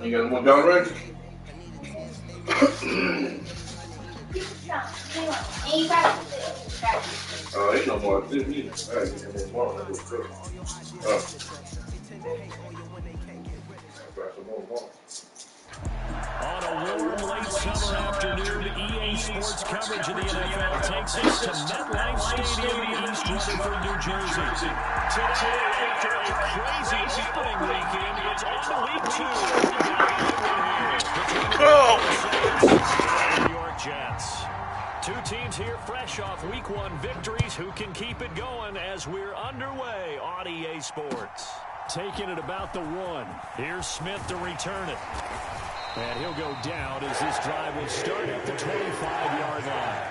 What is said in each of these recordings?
You got more down range? Oh, ain't no more of this either. I gotta get more than this. On a warm late summer afternoon, EA Sports coverage of the NFL takes us to MetLife Stadium in East Rutherford, New Jersey. Today, after a crazy opening weekend, it's on to Week 2. The New York Jets. Two teams here fresh off Week 1 victories. Who can keep it going as we're underway on EA Sports? Taking it about the 1. Here's Smith to return it. And he'll go down as this drive will start at the 25-yard line.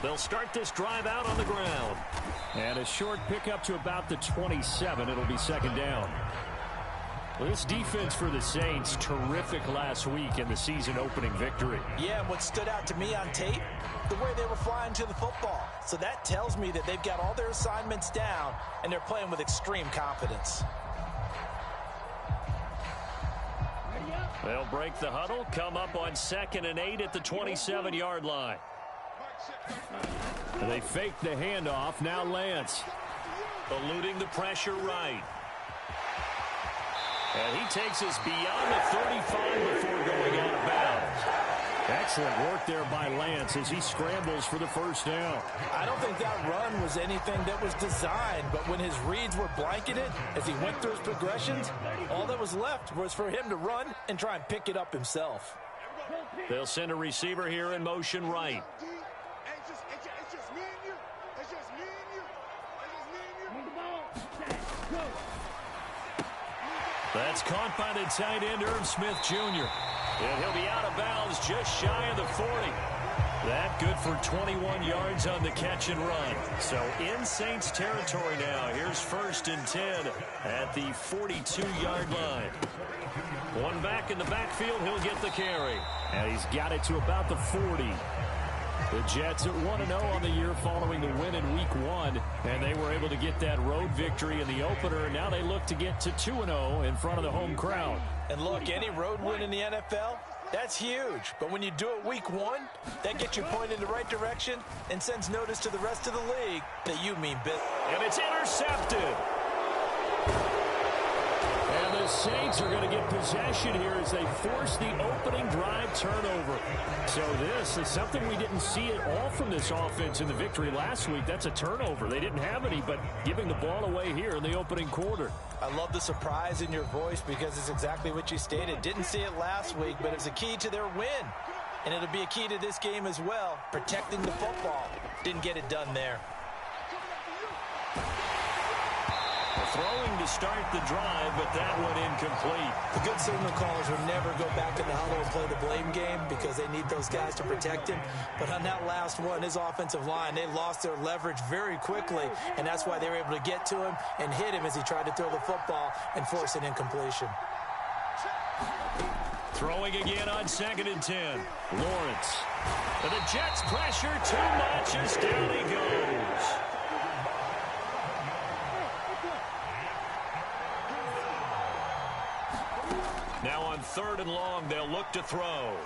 They'll start this drive out on the ground. And a short pickup to about the 27. It'll be second down. Well, this defense for the Saints, terrific last week in the season opening victory. Yeah, and what stood out to me on tape, the way they were flying to the football. So that tells me that they've got all their assignments down and they're playing with extreme confidence. They'll break the huddle, come up on 2nd and 8 at the 27-yard line. They fake the handoff. Now Lance eluding the pressure right. And he takes us beyond the 35 before going out of bounds. Excellent work there by Lance as he scrambles for the first down. I don't think that run was anything that was designed, but when his reads were blanketed as he went through his progressions, all that was left was for him to run and try and pick it up himself. They'll send a receiver here in motion right. That's caught by the tight end, Irv Smith Jr. And he'll be out of bounds just shy of the 40. That good for 21 yards on the catch and run. So in Saints territory now. Here's 1st and 10 at the 42-yard line. One back in the backfield. He'll get the carry. And he's got it to about the 40. The Jets at 1-0 on the year following the win in Week 1, and they were able to get that road victory in the opener, and now they look to get to 2-0 in front of the home crowd. And look, any road win in the NFL, that's huge. But when you do it Week 1, that gets you pointed in the right direction and sends notice to the rest of the league that you mean business. And it's intercepted. And the Saints are going to get possession here as they force the opening drive turnover. So this is something we didn't see at all from this offense in the victory last week. That's a turnover. They didn't have any, but giving the ball away here in the opening quarter. I love the surprise in your voice because it's exactly what you stated. Didn't see it last week, but it's a key to their win. And it'll be a key to this game as well, protecting the football. Didn't get it done there. Throwing to start the drive, but that one incomplete. The good signal callers would never go back in the huddle and play the blame game because they need those guys to protect him. But on that last one, his offensive line, they lost their leverage very quickly, and that's why they were able to get to him and hit him as he tried to throw the football and force an incompletion. Throwing again on 2nd and 10. Lawrence. And the Jets pressure too much as down he goes. Now on 3rd and long, they'll look to throw.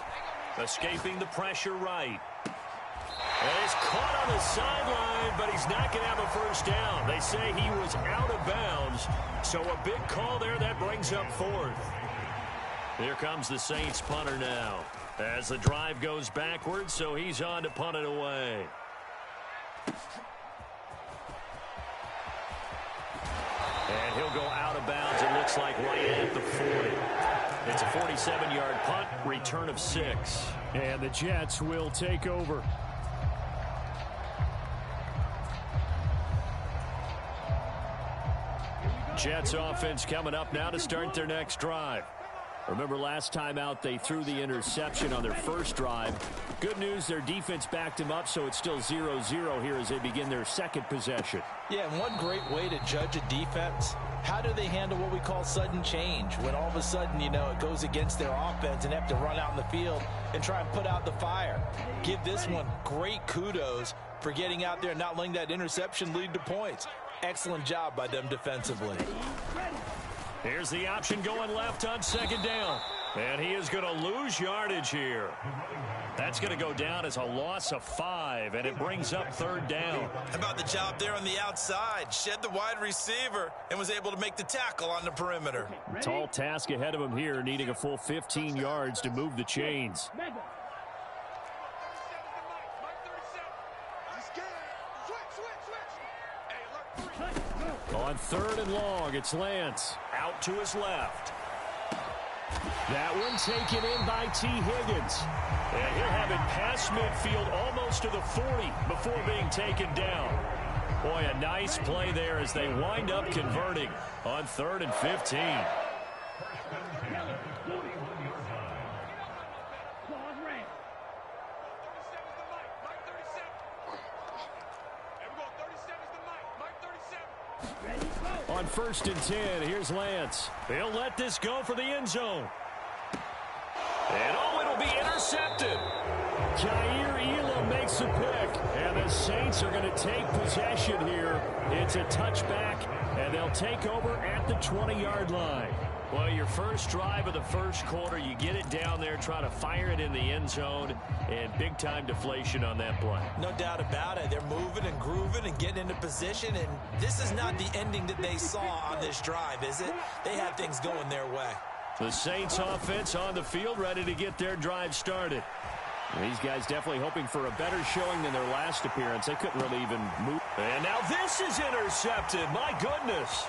Escaping the pressure right. And he's caught on the sideline, but he's not going to have a first down. They say he was out of bounds, so a big call there that brings up 4th. Here comes the Saints punter now. As the drive goes backwards, so he's on to punt it away. And he'll go out of bounds, it looks like right at the 40. It's a 47-yard punt, return of 6. And the Jets will take over. Jets offense coming up now to start their next drive. Remember last time out they threw the interception on their first drive. Good news, their defense backed him up, so it's still 0-0 here as they begin their second possession. Yeah, and one great way to judge a defense, how do they handle what we call sudden change? When all of a sudden, you know, it goes against their offense and they have to run out in the field and try and put out the fire. Give this one great kudos for getting out there and not letting that interception lead to points. Excellent job by them defensively. Here's the option going left on second down. And he is going to lose yardage here. That's going to go down as a loss of 5, and it brings up third down. How about the job there on the outside? Shed the wide receiver and was able to make the tackle on the perimeter. Tall task ahead of him here, needing a full 15 yards to move the chains. On third and long, it's Lance. Out to his left. That one taken in by T. Higgins. And he'll have it past midfield almost to the 40 before being taken down. Boy, a nice play there as they wind up converting on 3rd and 15. On 1st and 10, here's Lance. He'll let this go for the end zone. And oh, it'll be intercepted. Jair Elam makes a pick, and the Saints are going to take possession here. It's a touchback, and they'll take over at the 20-yard line. Well, your first drive of the first quarter, you get it down there, try to fire it in the end zone, and big-time deflation on that play. No doubt about it. They're moving and grooving and getting into position, and this is not the ending that they saw on this drive, is it? They have things going their way. The Saints offense on the field, ready to get their drive started. These guys definitely hoping for a better showing than their last appearance. They couldn't really even move. And now this is intercepted. My goodness.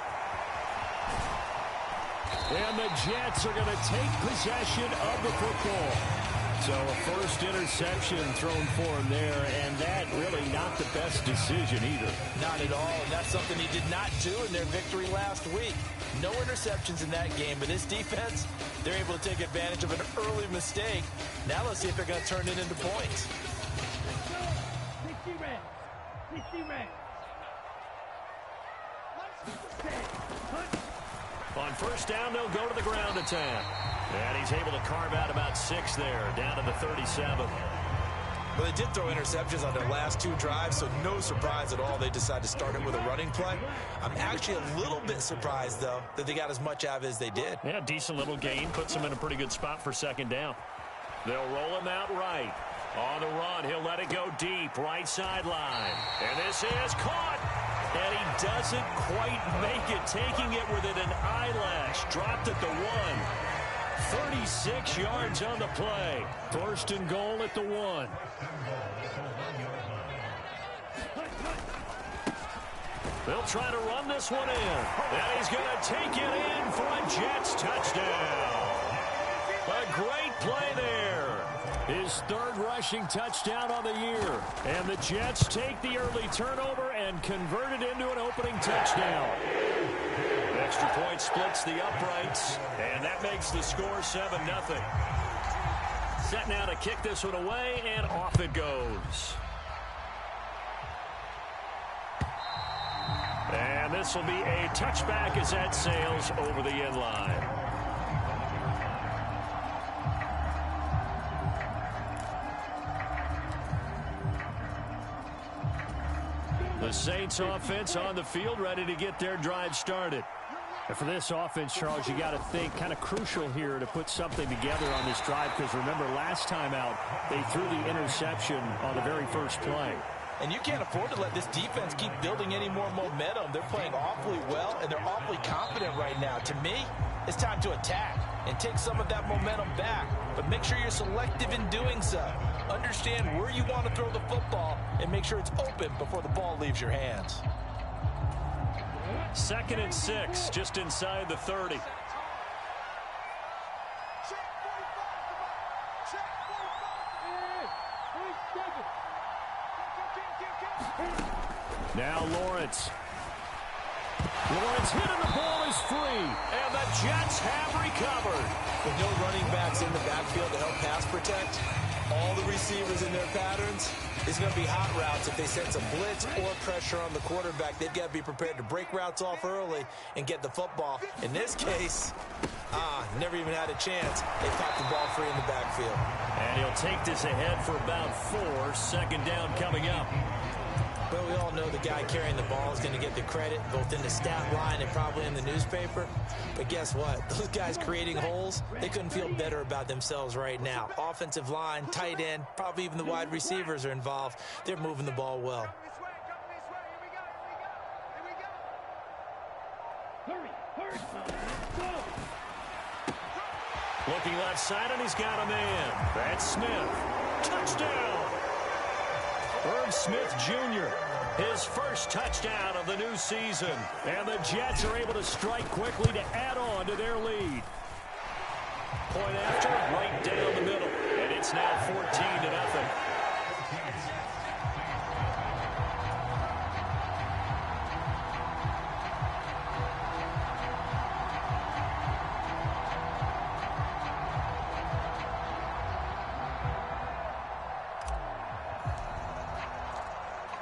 And the Jets are going to take possession of the football. So a first interception thrown for him there, and that really not the best decision either. Not at all, and that's something he did not do in their victory last week. No interceptions in that game, but this defense, they're able to take advantage of an early mistake. Now let's see if they're going to turn it into points. 60 red. 60 red. On first down, they'll go to the ground attack. And he's able to carve out about 6 there, down to the 37. Well, they did throw interceptions on their last 2 drives, so no surprise at all they decided to start it with a running play. I'm actually a little bit surprised, though, that they got as much out of it as they did. Yeah, decent little gain. Puts them in a pretty good spot for second down. They'll roll him out right. On the run, he'll let it go deep, right sideline. And this is caught. And he doesn't quite make it, taking it within an eyelash. Dropped at the 1. 36 yards on the play. First and goal at the 1. They'll try to run this one in. And he's going to take it in for a Jets touchdown. A great play there. His 3rd rushing touchdown on the year. And the Jets take the early turnover and convert it into an opening touchdown. Extra point splits the uprights, and that makes the score 7-0. Set now to kick this one away, and off it goes. And this will be a touchback as that sails over the end line. The Saints offense on the field, ready to get their drive started. And for this offense, Charles, you got to think kind of crucial here to put something together on this drive, because remember last time out they threw the interception on the very first play. And you can't afford to let this defense keep building any more momentum. They're playing awfully well, and they're awfully confident right now. To me, it's time to attack and take some of that momentum back. But make sure you're selective in doing so. Understand where you want to throw the football and make sure it's open before the ball leaves your hands. 2nd and 6, just inside the 30. Now Lawrence. Lawrence hit and the ball is free. And the Jets have recovered. With no running backs in the backfield to help pass protect, all the receivers in their patterns, it's going to be hot routes. If they sense a blitz or pressure on the quarterback, they've got to be prepared to break routes off early and get the football. In this case, never even had a chance. They popped the ball free in the backfield. And he'll take this ahead for about 4. Second down coming up. But we all know the guy carrying the ball is going to get the credit, both in the stat line and probably in the newspaper. But guess what? Those guys creating holes, they couldn't feel better about themselves right now. Offensive line, tight end, probably even the wide receivers are involved. They're moving the ball well. Looking left side, and he's got a man. That's Smith. Touchdown! Irv Smith Jr., his first touchdown of the new season. And the Jets are able to strike quickly to add on to their lead. Point after, right down the middle. And it's now 14-0.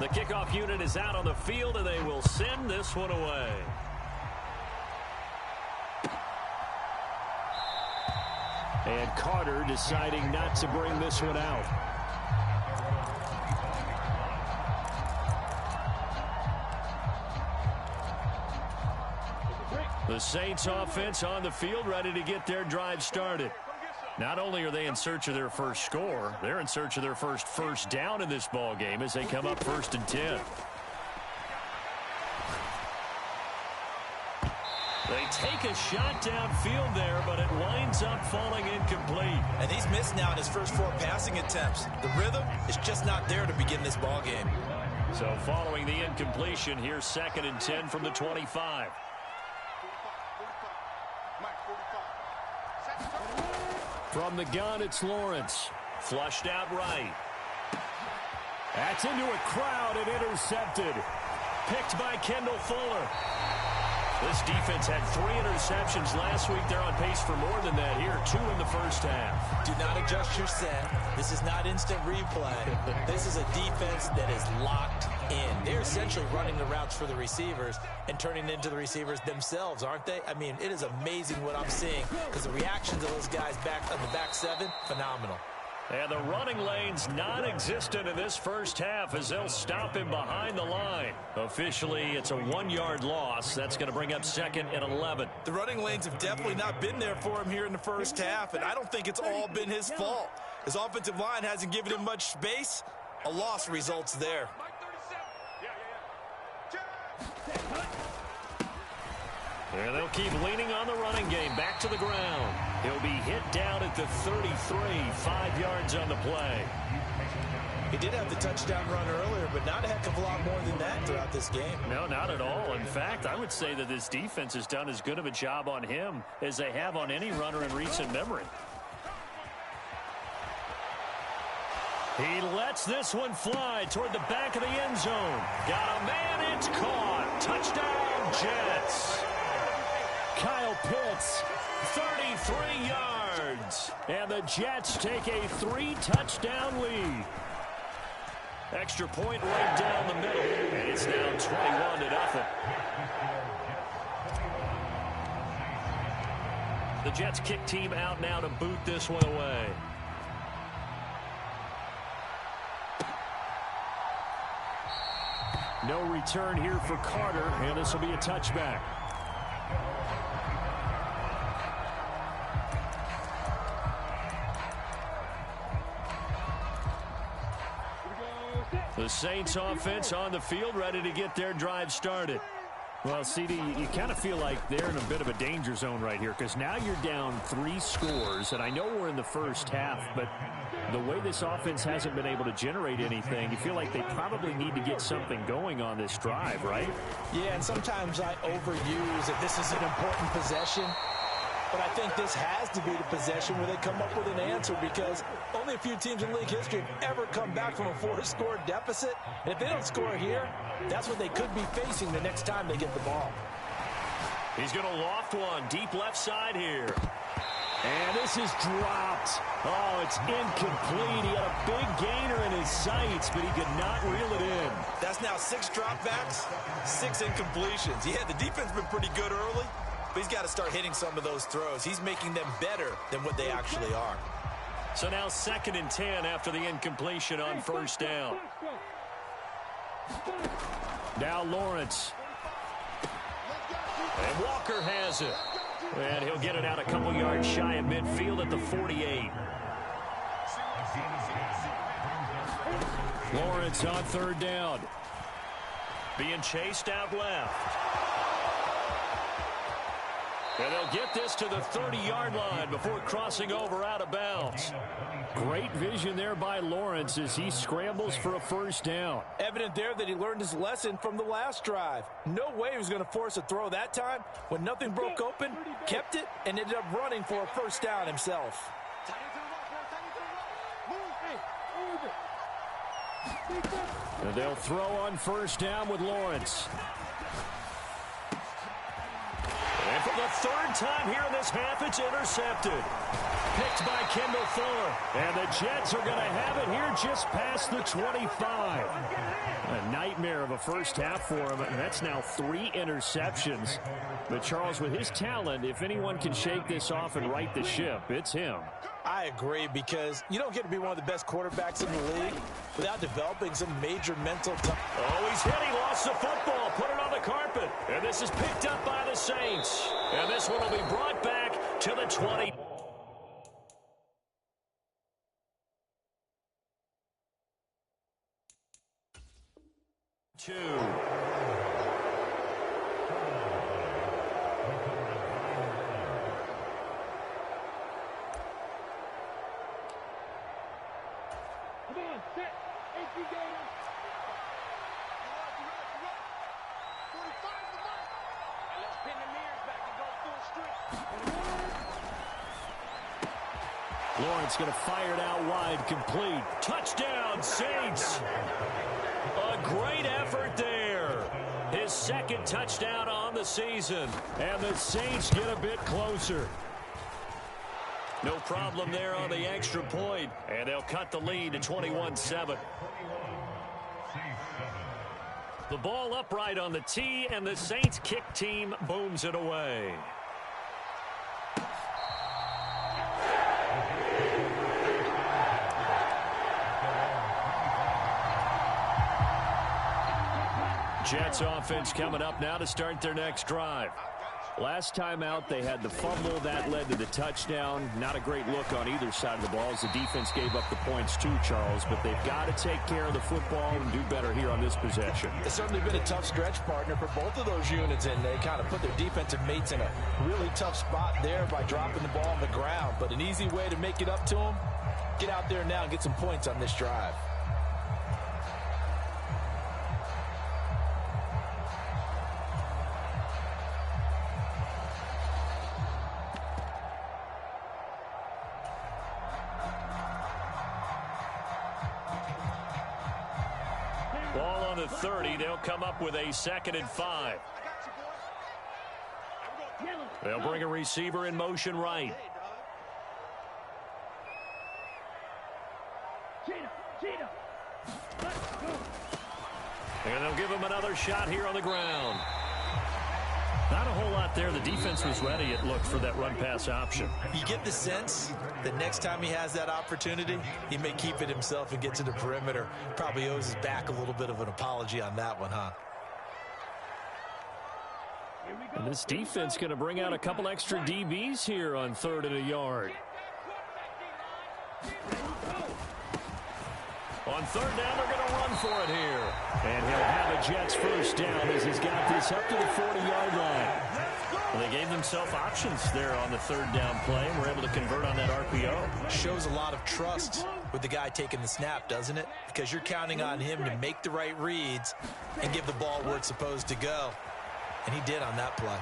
The kickoff unit is out on the field, and they will send this one away. And Carter deciding not to bring this one out. The Saints offense on the field, ready to get their drive started. Not only are they in search of their first score, they're in search of their first down in this ball game as they come up 1st and 10. They take a shot downfield there, but it winds up falling incomplete. And he's missed now in his first 4 passing attempts. The rhythm is just not there to begin this ball game. So following the incompletion, here's 2nd and 10 from the 25. From the gun, it's Lawrence. Flushed out right. That's into a crowd and intercepted. Picked by Kendall Fuller. This defense had 3 interceptions last week. They're on pace for more than that here. 2 in the first half. Do not adjust your set. This is not instant replay. This is a defense that is locked in. They're essentially running the routes for the receivers and turning into the receivers themselves, aren't they? I mean, it is amazing what I'm seeing because the reactions of those guys back on the back 7, phenomenal. And the running lane's non-existent in this first half as they'll stop him behind the line. Officially, it's a 1-yard loss. That's going to bring up 2nd and 11. The running lanes have definitely not been there for him here in the first half, and I don't think it's all been his fault. His offensive line hasn't given him much space. A loss results there. And they'll keep leaning on the running game. Back to the ground. He'll be hit down at the 33, 5 yards on the play. He did have the touchdown run earlier, but not a heck of a lot more than that throughout this game. No, not at all. In fact, I would say that this defense has done as good of a job on him as they have on any runner in recent memory. He lets this one fly toward the back of the end zone. Got a man, it's caught. Touchdown, Jets. Kyle Pitts, 33 yards. and the Jets take a 3-touchdown lead. Extra point right down the middle, and it's now 21-0. The Jets kick team out now to boot this one away. No return here for Carter, and this will be a touchback. The Saints offense on the field, ready to get their drive started. Well, CD, you kind of feel like they're in a bit of a danger zone right here because now you're down 3 scores, and I know we're in the first half, but the way this offense hasn't been able to generate anything, you feel like they probably need to get something going on this drive, right? Yeah, and sometimes I overuse that this is an important possession. But I think this has to be the possession where they come up with an answer, because only a few teams in league history have ever come back from a 4-score deficit. And if they don't score here, that's what they could be facing the next time they get the ball. He's going to loft one deep left side here. And this is dropped. Oh, it's incomplete. He had a big gainer in his sights, but he could not reel it in. That's now 6 dropbacks, 6 incompletions. Yeah, the defense has been pretty good early, but he's got to start hitting some of those throws. He's making them better than what they actually are. So now 2nd and 10 after the incompletion on first down. Now Lawrence. And Walker has it. And he'll get it out a couple yards shy of midfield at the 48. Lawrence on 3rd down. Being chased out left. And they'll get this to the 30-yard line before crossing over out of bounds. Great vision there by Lawrence as he scrambles for a 1st down. Evident there that he learned his lesson from the last drive. No way he was going to force a throw that time. When nothing broke open, kept it, and ended up running for a 1st down himself. And they'll throw on 1st down with Lawrence. And for the 3rd time here in this half, it's intercepted. Picked by Kendall Fuller. And the Jets are going to have it here just past the 25. A nightmare of a first half for him, and that's now 3 interceptions. But Charles, with his talent, if anyone can shake this off and right the ship, it's him. I agree, because you don't get to be one of the best quarterbacks in the league without developing some major mental. Oh, he's hit. He lost the football. Put it on the carpet. And this is picked up by the Saints. And this one will be brought back to the 20. Lawrence going to fire it out wide, complete. Touchdown, Saints. A great effort there. His 2nd touchdown on the season. And the Saints get a bit closer. No problem there on the extra point. And they'll cut the lead to 21-7. The ball upright on the tee, and the Saints kick team booms it away. Jets offense coming up now to start their next drive. Last time out, they had the fumble. That led to the touchdown. Not a great look on either side of the ball as the defense gave up the points too, Charles. But they've got to take care of the football and do better here on this possession. It's certainly been a tough stretch, partner, for both of those units, and they kind of put their defensive mates in a really tough spot there by dropping the ball on the ground. But an easy way to make it up to them, get out there now and get some points on this drive. Ball on the 30. They'll come up with a 2nd and 5. They'll bring a receiver in motion right. And they'll give him another shot here on the ground. Not a whole lot there. The defense was ready, it looked, for that run-pass option. You get the sense that next time he has that opportunity, he may keep it himself and get to the perimeter. Probably owes his back a little bit of an apology on that one, huh? And this defense going to bring out a couple extra DBs here on 3rd and a yard. On 3rd down, they're going to run for it here. And he'll have a Jets 1st down as he's got this up to the 40-yard line. Well, they gave themselves options there on the 3rd down play and were able to convert on that RPO. Shows a lot of trust with the guy taking the snap, doesn't it? Because you're counting on him to make the right reads and give the ball where it's supposed to go. And he did on that play.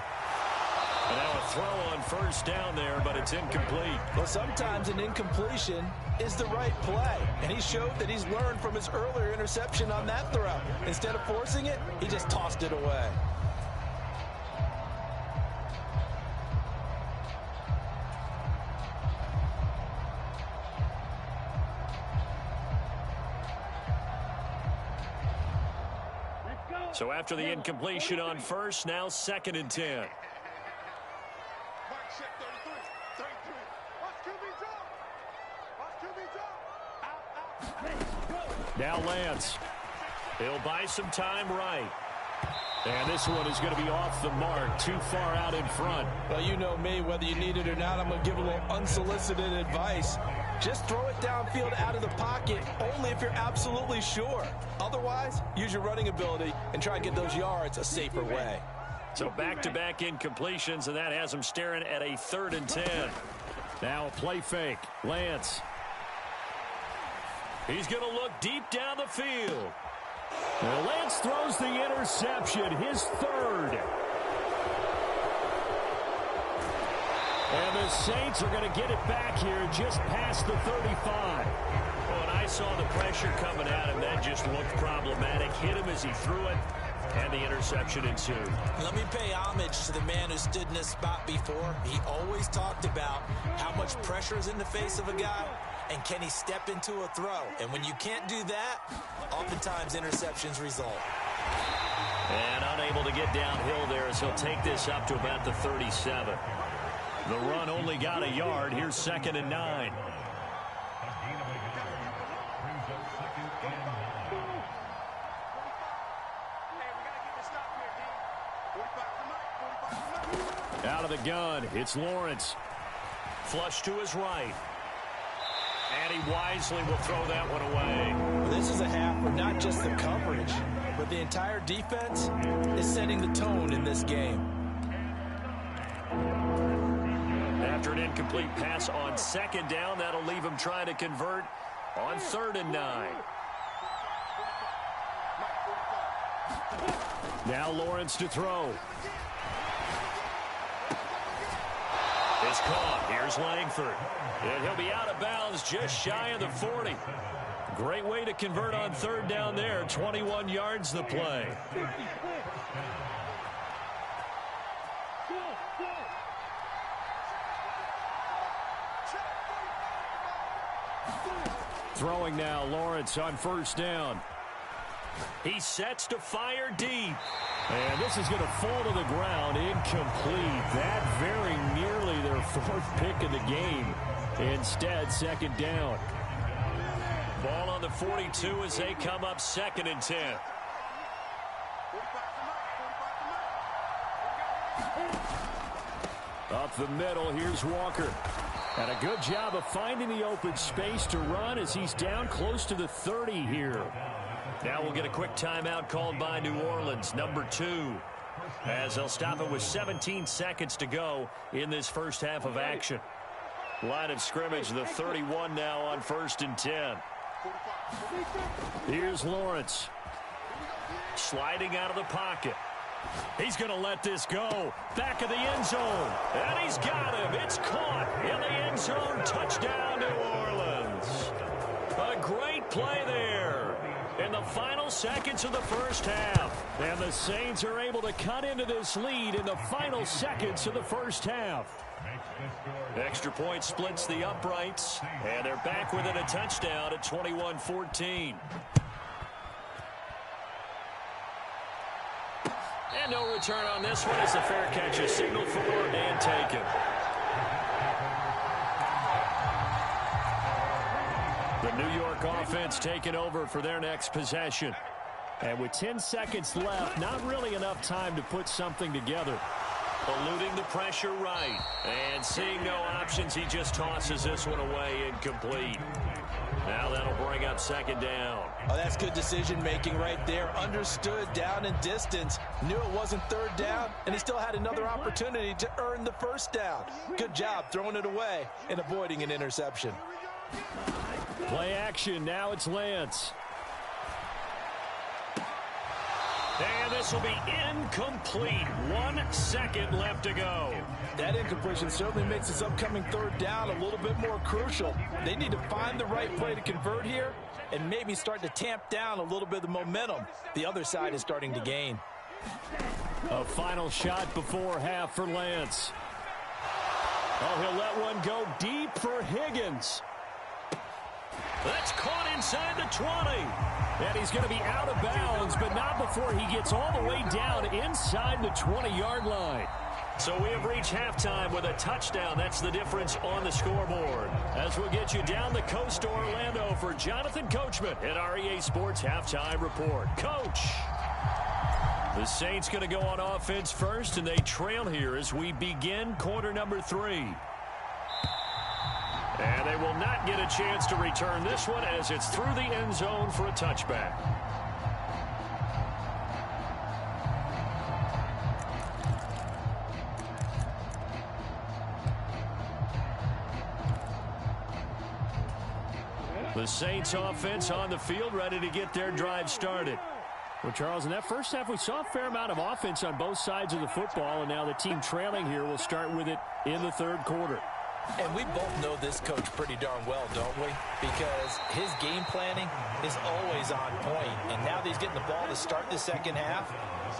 And now a throw on first down there, but it's incomplete. Well, sometimes an incompletion is the right play. And he showed that he's learned from his earlier interception on that throw. Instead of forcing it, he just tossed it away. So after the incompletion on first, now 2nd and 10. Now Lance. He'll buy some time right. And this one is going to be off the mark, too far out in front. Well, you know me, whether you need it or not, I'm going to give a little unsolicited advice. Just throw it downfield out of the pocket only if you're absolutely sure. Otherwise, use your running ability and try and get those yards a safer way. So back-to-back incompletions, and that has him staring at a 3rd and 10. Now a play fake. Lance. He's going to look deep down the field. Well, Lance throws the interception, his 3rd. And the Saints are going to get it back here just past the 35. When I saw the pressure coming at him, that just looked problematic. Hit him as he threw it, and the interception ensued. Let me pay homage to the man who stood in this spot before. He always talked about how much pressure is in the face of a guy, and can he step into a throw? And when you can't do that, oftentimes interceptions result. And unable to get downhill there as he'll take this up to about the 37. The run only got a yard. Here's 2nd and 9. Out of the gun, it's Lawrence. Flush to his right. And he wisely will throw that one away. Well, this is a half where not just the coverage, but the entire defense is setting the tone in this game. After an incomplete pass on 2nd down, that'll leave him trying to convert on 3rd and 9. Now Lawrence to throw. It's caught. Here's Langford. And he'll be out of bounds just shy of the 40. Great way to convert on 3rd down there. 21 yards the play. Throwing now, Lawrence on 1st down. He sets to fire deep. And this is going to fall to the ground, incomplete. That very nearly their 4th pick of the game. Instead, 2nd down. Ball on the 42 as they come up 2nd and 10. Up the middle, here's Walker. And a good job of finding the open space to run as he's down close to the 30 here. Now we'll get a quick timeout called by New Orleans, number 2. As they'll stop it with 17 seconds to go in this first half of action. Line of scrimmage, the 31 now on 1st and 10. Here's Lawrence. Sliding out of the pocket. He's going to let this go. Back of the end zone. And he's got him. It's caught in the end zone. Touchdown, New Orleans. A great play there in the final seconds of the first half. And the Saints are able to cut into this lead in the final seconds of the first half. Extra point splits the uprights. And they're back within a touchdown at 21-14. And no return on this one. It's a fair catch. A signal for and taken. The New York offense taking over for their next possession. And with 10 seconds left, not really enough time to put something together. Eluding the pressure right. And seeing no options, he just tosses this one away incomplete. Now that'll bring up 2nd down. Oh, that's good decision-making right there. Understood down and distance. Knew it wasn't 3rd down, and he still had another opportunity to earn the 1st down. Good job throwing it away and avoiding an interception. Play action. Now it's Lance. And this will be incomplete. 1 second left to go. That incompletion certainly makes this upcoming third down a little bit more crucial. They need to find the right play to convert here and maybe start to tamp down a little bit of the momentum the other side is starting to gain. A final shot before half for Lance. Oh, he'll let one go deep for Higgins. That's caught inside the 20. And he's going to be out of bounds, but not before he gets all the way down inside the 20-yard line. So we have reached halftime with a touchdown. That's the difference on the scoreboard. As we'll get you down the coast to Orlando for Jonathan Coachman at our EA Sports Halftime Report. Coach. The Saints going to go on offense first, and they trail here as we begin quarter number 3. And they will not get a chance to return this one as it's through the end zone for a touchback. The Saints offense on the field, ready to get their drive started. Well, Charles, in that first half, we saw a fair amount of offense on both sides of the football, and now the team trailing here will start with it in the third quarter. And we both know this coach pretty darn well, don't we? Because his game planning is always on point. And now that he's getting the ball to start the second half,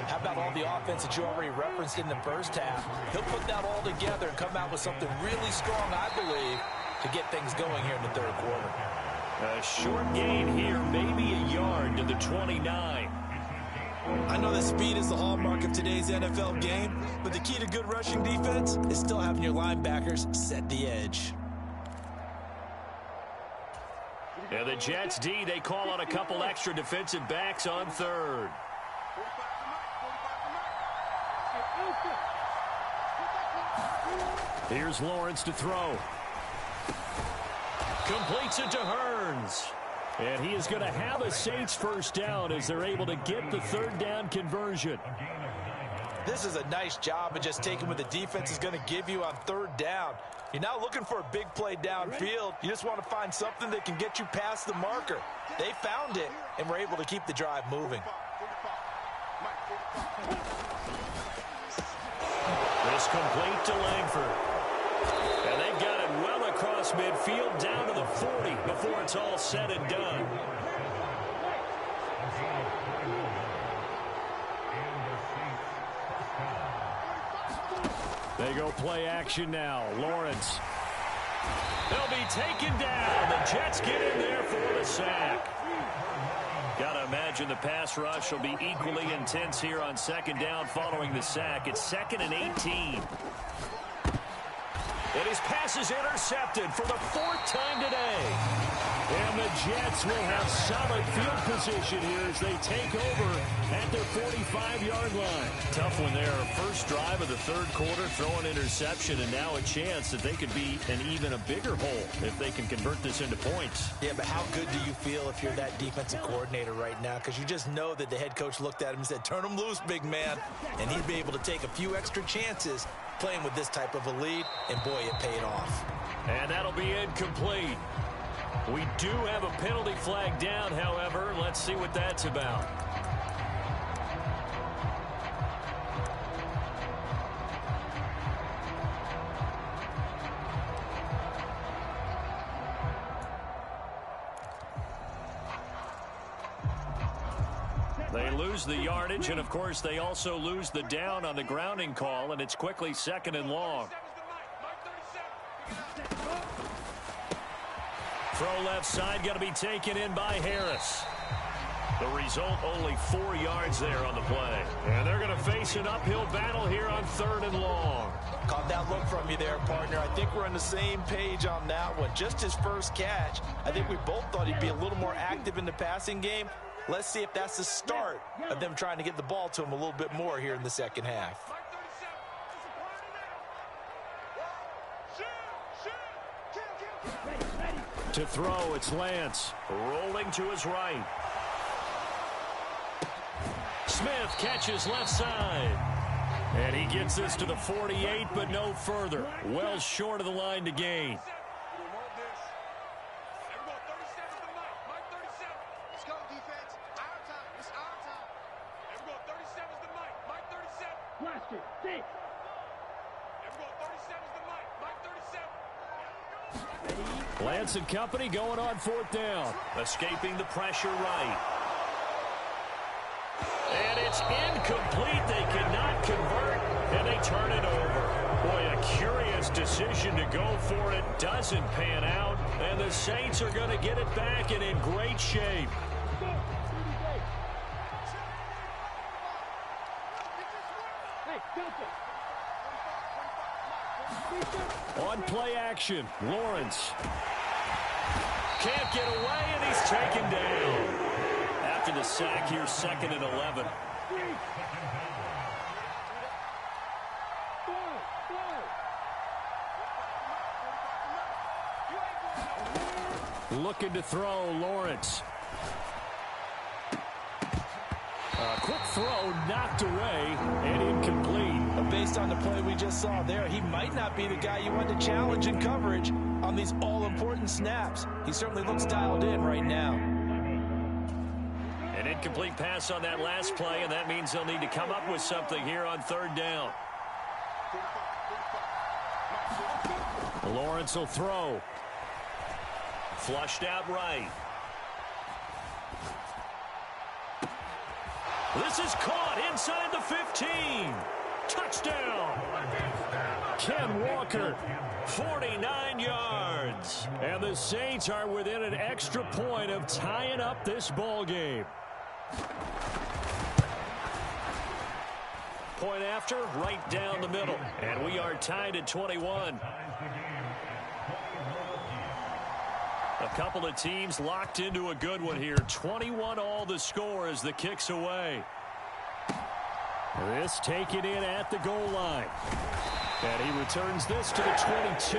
how about all the offense that you already referenced in the first half? He'll put that all together and come out with something really strong, I believe, to get things going here in the third quarter. A short gain here, maybe a yard to the 29. I know that speed is the hallmark of today's NFL game, but the key to good rushing defense is still having your linebackers set the edge. And the Jets D, they call on a couple extra defensive backs on third. Here's Lawrence to throw. Completes it to Hearns. And he is going to have a Saints first down as they're able to get the third down conversion. This is a nice job of just taking what the defense is going to give you on third down. You're not looking for a big play downfield. You just want to find something that can get you past the marker. They found it and were able to keep the drive moving. This complete to Langford. And they've got it well across midfield down to the 40 before it's all said and done. They go play action now. Lawrence. They'll be taken down. The Jets get in there for the sack. Got to imagine the pass rush will be equally intense here on second down following the sack. It's 2nd and 18. And his pass is intercepted for the 4th time today. And the Jets will have solid field position here as they take over at their 45-yard line. Tough one there. First drive of the third quarter, throw an interception, and now a chance that they could be in even a bigger hole if they can convert this into points. Yeah, but how good do you feel if you're that defensive coordinator right now? Because you just know that the head coach looked at him and said, turn him loose, big man. And he'd be able to take a few extra chances playing with this type of a lead, and boy, it paid off. And that'll be incomplete. We do have a penalty flag down, however. Let's see what that's about. They lose the yardage, and of course they also lose the down on the grounding call, and it's quickly 2nd and long. Throw left side, going to be taken in by Harris. The result, only 4 yards there on the play. And they're going to face an uphill battle here on 3rd and long. Caught that look from you there, partner. I think we're on the same page on that one. Just his first catch, I think we both thought he'd be a little more active in the passing game. Let's see if that's the start of them trying to get the ball to him a little bit more here in the second half. To throw, it's Lance. Rolling to his right. Smith catches left side. And he gets this to the 48, but no further. Well short of the line to gain. Lance and company going on 4th down. Escaping the pressure right. And it's incomplete. They cannot convert, and they turn it over. Boy, a curious decision to go for it. Doesn't pan out, and the Saints are going to get it back and in great shape. On play action, Lawrence. Can't get away, and he's taken down. After the sack here, 2nd and 11. Looking to throw, Lawrence. Quick throw, knocked away, and incomplete. Based on the play we just saw there, he might not be the guy you want to challenge in coverage on these all-important snaps. He certainly looks dialed in right now. An incomplete pass on that last play, and that means they'll need to come up with something here on 3rd down. Lawrence will throw. Flushed out right. This is caught inside the 15. Touchdown. Ken Walker. 49 yards. And the Saints are within an extra point of tying up this ball game. Point after, right down the middle. And we are tied at 21. A couple of teams locked into a good one here. 21 all the score as the kick's away. This taken in at the goal line. And he returns this to the 22.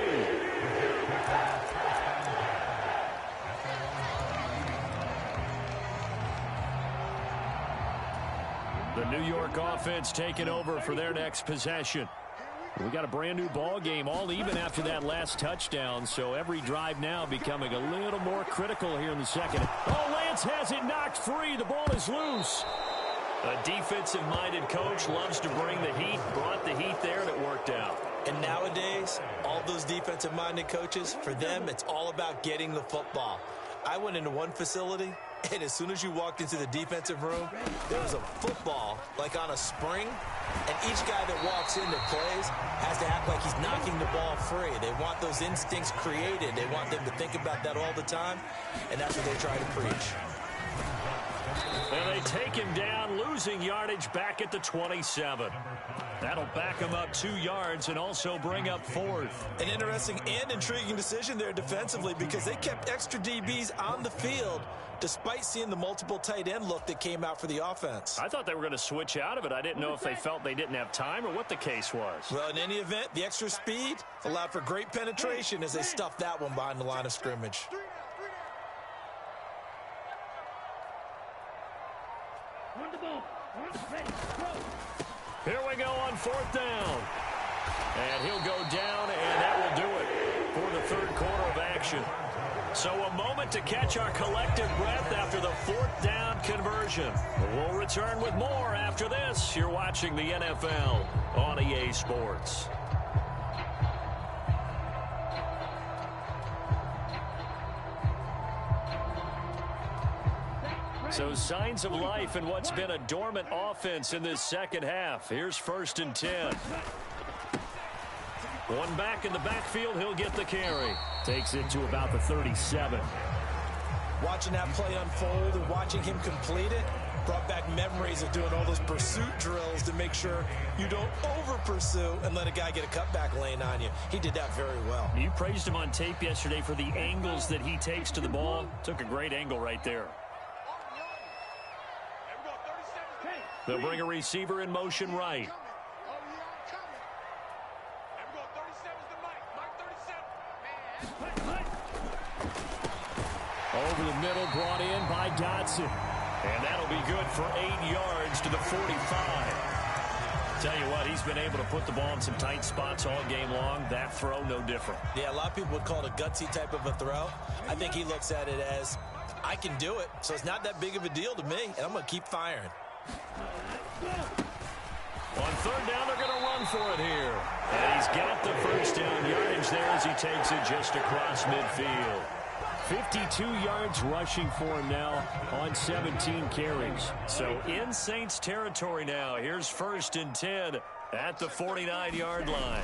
The New York offense taking over for their next possession. We got a brand new ball game, all even after that last touchdown, so every drive now becoming a little more critical here in the second. Oh, Lance has it knocked free. The ball is loose. A defensive-minded coach loves to bring the heat, brought the heat there, and it worked out. And nowadays, all those defensive-minded coaches, for them, it's all about getting the football. I went into one facility, and as soon as you walked into the defensive room, there was a football, like on a spring, and each guy that walks in that plays has to act like he's knocking the ball free. They want those instincts created. They want them to think about that all the time, and that's what they try to preach. And they take him down, losing yardage back at the 27. That'll back him up 2 yards and also bring up 4th. An interesting and intriguing decision there defensively because they kept extra DBs on the field despite seeing the multiple tight end look that came out for the offense. I thought they were going to switch out of it. I didn't know if they felt they didn't have time or what the case was. Well, in any event, the extra speed allowed for great penetration as they stuffed that one behind the line of scrimmage. Here we go on 4th down. And he'll go down, and that will do it for the 3rd quarter of action. So a moment to catch our collective breath after the 4th down conversion. We'll return with more after this. You're watching the NFL on EA Sports. So signs of life in what's been a dormant offense in this second half. Here's 1st and 10. One back in the backfield, he'll get the carry. Takes it to about the 37. Watching that play unfold and watching him complete it brought back memories of doing all those pursuit drills to make sure you don't over-pursue and let a guy get a cutback lane on you. He did that very well. You praised him on tape yesterday for the angles that he takes to the ball. Took a great angle right there. They'll bring a receiver in motion right. Over the middle, brought in by Dotson. And that'll be good for 8 yards to the 45. Tell you what, he's been able to put the ball in some tight spots all game long. That throw, no different. Yeah, a lot of people would call it a gutsy type of a throw. I think he looks at it as, I can do it, so it's not that big of a deal to me, and I'm going to keep firing. On 3rd down, they're going to run for it here. And he's got the first down yardage there as he takes it just across midfield. 52 yards rushing for him now on 17 carries. So in Saints territory now. Here's 1st and 10 at the 49-yard line.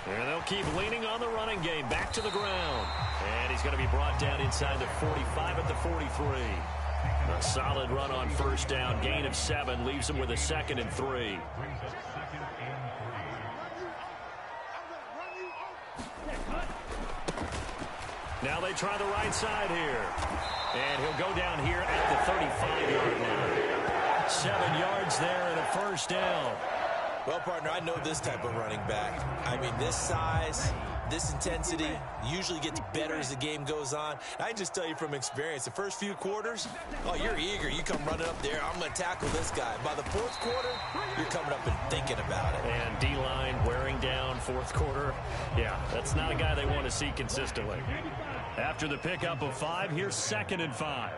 And they'll keep leaning on the running game. Back to the ground. And he's going to be brought down inside the 45 at the 43. A solid run on 1st down. Gain of 7 leaves him with a 2nd and 3. Now they try the right side here. And he'll go down here at the 35-yard line. 7 yards there and a 1st down. Well, partner, I know this type of running back. I mean, this size, this intensity usually gets better as the game goes on. I can just tell you from experience, the first few quarters, oh, you're eager. You come running up there, I'm going to tackle this guy. By the 4th quarter, you're coming up and thinking about it. And D-line wearing down 4th quarter. Yeah, that's not a guy they want to see consistently. After the pickup of 5, here's 2nd and 5.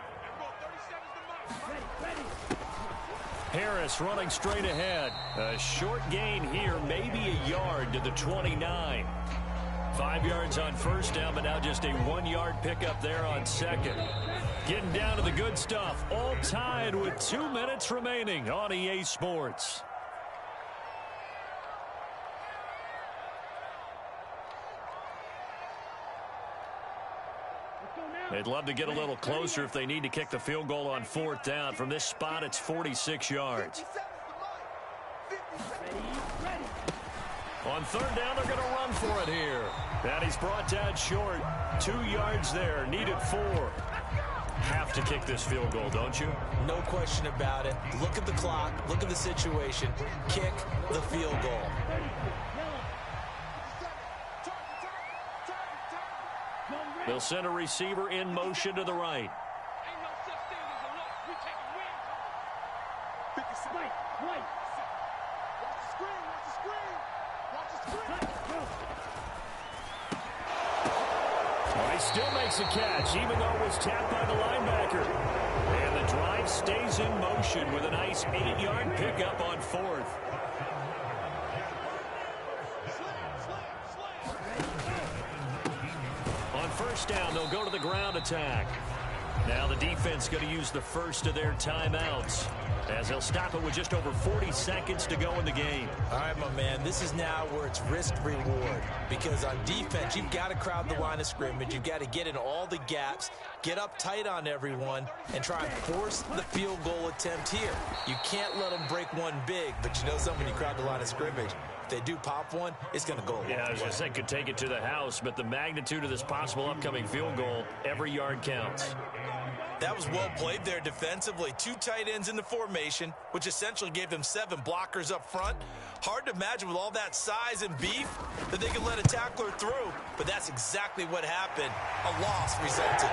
Harris running straight ahead. A short gain here, maybe a yard to the 29. 5 yards on 1st down, but now just a 1-yard pickup there on 2nd. Getting down to the good stuff. All tied with 2 minutes remaining on EA Sports. They'd love to get a little closer if they need to kick the field goal on 4th down. From this spot, it's 46 yards. On 3rd down, they're going to run for it here. And he's brought down short. 2 yards there, needed 4. Have to kick this field goal, don't you? No question about it. Look at the clock. Look at the situation. Kick the field goal. They'll send a receiver in motion to the right. Well, he still makes a catch, even though it was tapped by the linebacker. And the drive stays in motion with a nice 8-yard pickup on 4th. On 1st down, they'll go to the ground attack. Now the defense going to use the first of their timeouts, as they'll stop it with just over 40 seconds to go in the game. All right, my man, this is now where it's risk-reward. Because on defense, you've got to crowd the line of scrimmage. You've got to get in all the gaps, get up tight on everyone, and try and force the field goal attempt here. You can't let them break one big, but you know something, you crowd the line of scrimmage. If they do pop one, it's going to go a long way. Yeah, I was going to say could take it to the house, but the magnitude of this possible upcoming field goal, every yard counts. That was well played there defensively. 2 tight ends in the formation, which essentially gave them 7 blockers up front. Hard to imagine with all that size and beef that they could let a tackler through, but that's exactly what happened. A loss resulted.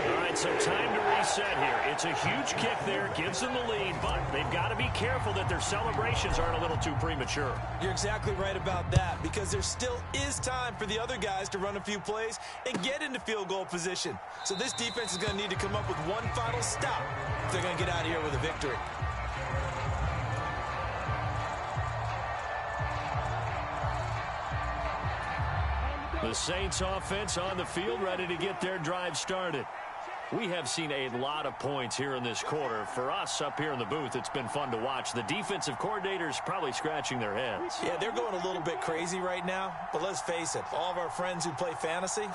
All right, so time to reset here. It's a huge kick there, gives them the lead, but they've got to be careful that their celebrations aren't a little too premature. You're exactly right about that, because there still is time for the other guys to run a few plays and get into field goal position. So this defense is going to need to come up with one final stop if they're going to get out of here with a victory. The Saints offense on the field, ready to get their drive started. We have seen a lot of points here in this quarter. For us up here in the booth, it's been fun to watch. The defensive coordinators probably scratching their heads. Yeah, they're going a little bit crazy right now, but let's face it, all of our friends who play fantasy,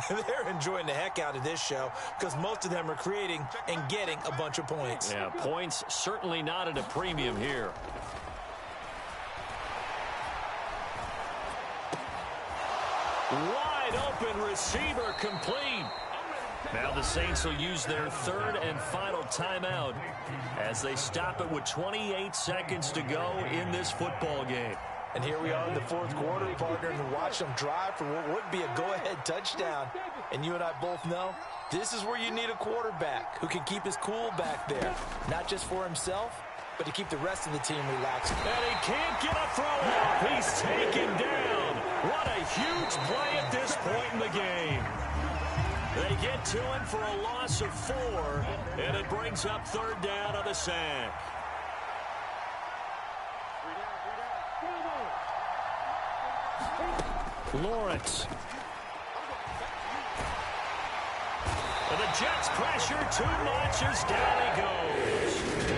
they're enjoying the heck out of this show because most of them are creating and getting a bunch of points. Yeah, points certainly not at a premium here. Wide open receiver complete. Now the Saints will use their 3rd and final timeout as they stop it with 28 seconds to go in this football game. And here we are in the 4th quarter, partner, and watch them drive for what would be a go-ahead touchdown. And you and I both know this is where you need a quarterback who can keep his cool back there, not just for himself, but to keep the rest of the team relaxed. And he can't get a throw off. He's taken down. What a huge play at this point in the game. They get to him for a loss of 4, and it brings up 3rd down on the sack. Lawrence. And the Jets pressure too much as down he goes.